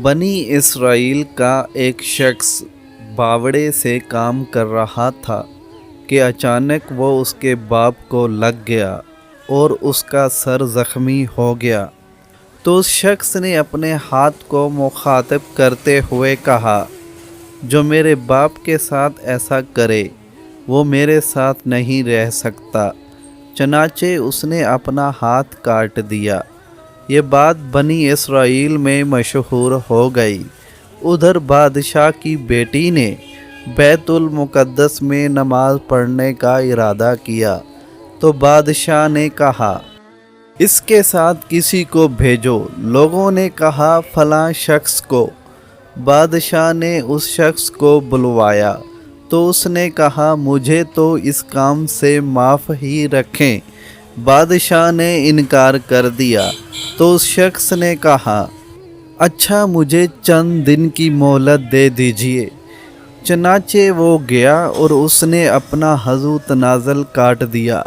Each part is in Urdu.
بنی اسرائیل کا ایک شخص باوڑے سے کام کر رہا تھا کہ اچانک وہ اس کے باپ کو لگ گیا اور اس کا سر زخمی ہو گیا۔ تو اس شخص نے اپنے ہاتھ کو مخاطب کرتے ہوئے کہا، جو میرے باپ کے ساتھ ایسا کرے وہ میرے ساتھ نہیں رہ سکتا۔ چنانچہ اس نے اپنا ہاتھ کاٹ دیا۔ یہ بات بنی اسرائیل میں مشہور ہو گئی۔ ادھر بادشاہ کی بیٹی نے بیت المقدس میں نماز پڑھنے کا ارادہ کیا تو بادشاہ نے کہا، اس کے ساتھ کسی کو بھیجو۔ لوگوں نے کہا، فلاں شخص کو۔ بادشاہ نے اس شخص کو بلوایا تو اس نے کہا، مجھے تو اس کام سے معاف ہی رکھیں۔ بادشاہ نے انکار کر دیا تو اس شخص نے کہا، اچھا مجھے چند دن کی مہلت دے دیجیے۔ چنانچہ وہ گیا اور اس نے اپنا عضو تنازل کاٹ دیا۔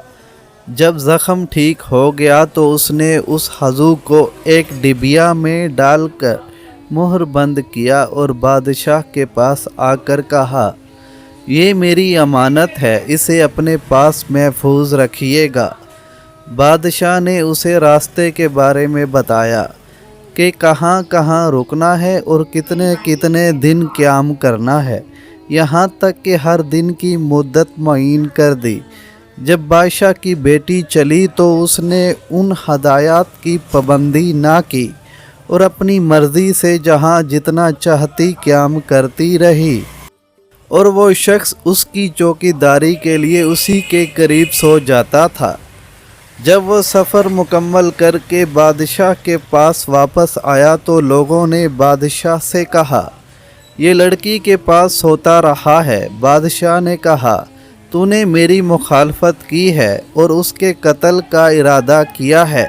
جب زخم ٹھیک ہو گیا تو اس نے اس عضو کو ایک ڈبیا میں ڈال کر مہر بند کیا اور بادشاہ کے پاس آ کر کہا، یہ میری امانت ہے، اسے اپنے پاس محفوظ رکھیے گا۔ بادشاہ نے اسے راستے کے بارے میں بتایا کہ کہاں کہاں رکنا ہے اور کتنے کتنے دن قیام کرنا ہے، یہاں تک کہ ہر دن کی مدت معین کر دی۔ جب بادشاہ کی بیٹی چلی تو اس نے ان ہدایات کی پابندی نہ کی اور اپنی مرضی سے جہاں جتنا چاہتی قیام کرتی رہی، اور وہ شخص اس کی چوکی داری کے لیے اسی کے قریب سو جاتا تھا۔ جب وہ سفر مکمل کر کے بادشاہ کے پاس واپس آیا تو لوگوں نے بادشاہ سے کہا، یہ لڑکی کے پاس سوتا رہا ہے۔ بادشاہ نے کہا، تو نے میری مخالفت کی ہے اور اس کے قتل کا ارادہ کیا ہے۔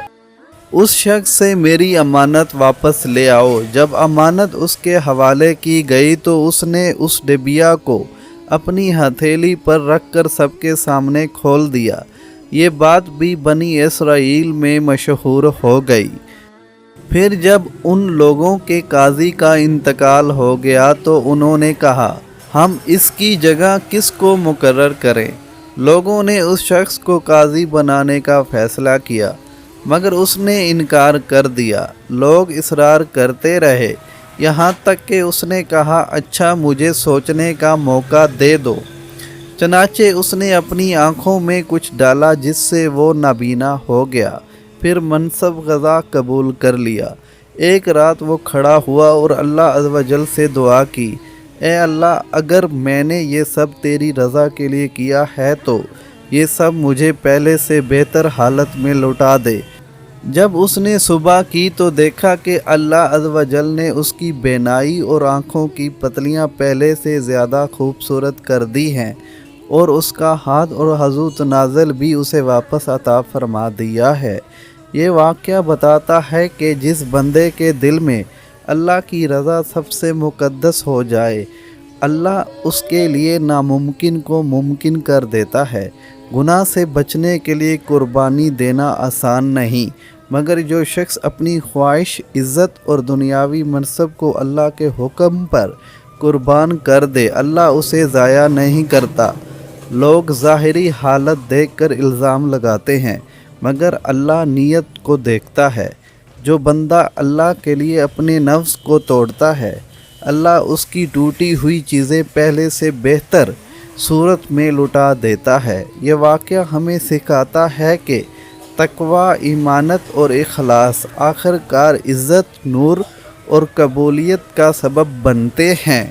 اس شخص سے میری امانت واپس لے آؤ۔ جب امانت اس کے حوالے کی گئی تو اس نے اس ڈبیا کو اپنی ہتھیلی پر رکھ کر سب کے سامنے کھول دیا۔ یہ بات بھی بنی اسرائیل میں مشہور ہو گئی۔ پھر جب ان لوگوں کے قاضی کا انتقال ہو گیا تو انہوں نے کہا، ہم اس کی جگہ کس کو مقرر کریں؟ لوگوں نے اس شخص کو قاضی بنانے کا فیصلہ کیا، مگر اس نے انکار کر دیا۔ لوگ اصرار کرتے رہے، یہاں تک کہ اس نے کہا، اچھا مجھے سوچنے کا موقع دے دو۔ چنانچہ اس نے اپنی آنکھوں میں کچھ ڈالا جس سے وہ نابینا ہو گیا، پھر منصب غذا قبول کر لیا۔ ایک رات وہ کھڑا ہوا اور اللہ عز و جل سے دعا کی، اے اللہ، اگر میں نے یہ سب تیری رضا کے لیے کیا ہے تو یہ سب مجھے پہلے سے بہتر حالت میں لوٹا دے۔ جب اس نے صبح کی تو دیکھا کہ اللہ عز و جل نے اس کی بینائی اور آنکھوں کی پتلیاں پہلے سے زیادہ خوبصورت کر دی ہیں، اور اس کا ہاتھ اور عضو تنازل بھی اسے واپس عطا فرما دیا ہے۔ یہ واقعہ بتاتا ہے کہ جس بندے کے دل میں اللہ کی رضا سب سے مقدس ہو جائے، اللہ اس کے لیے ناممکن کو ممکن کر دیتا ہے۔ گناہ سے بچنے کے لیے قربانی دینا آسان نہیں، مگر جو شخص اپنی خواہش، عزت اور دنیاوی منصب کو اللہ کے حکم پر قربان کر دے، اللہ اسے ضائع نہیں کرتا۔ لوگ ظاہری حالت دیکھ کر الزام لگاتے ہیں، مگر اللہ نیت کو دیکھتا ہے۔ جو بندہ اللہ کے لیے اپنے نفس کو توڑتا ہے، اللہ اس کی ٹوٹی ہوئی چیزیں پہلے سے بہتر صورت میں لوٹا دیتا ہے۔ یہ واقعہ ہمیں سکھاتا ہے کہ تقوی، ایمانت اور اخلاص آخر کار عزت، نور اور قبولیت کا سبب بنتے ہیں۔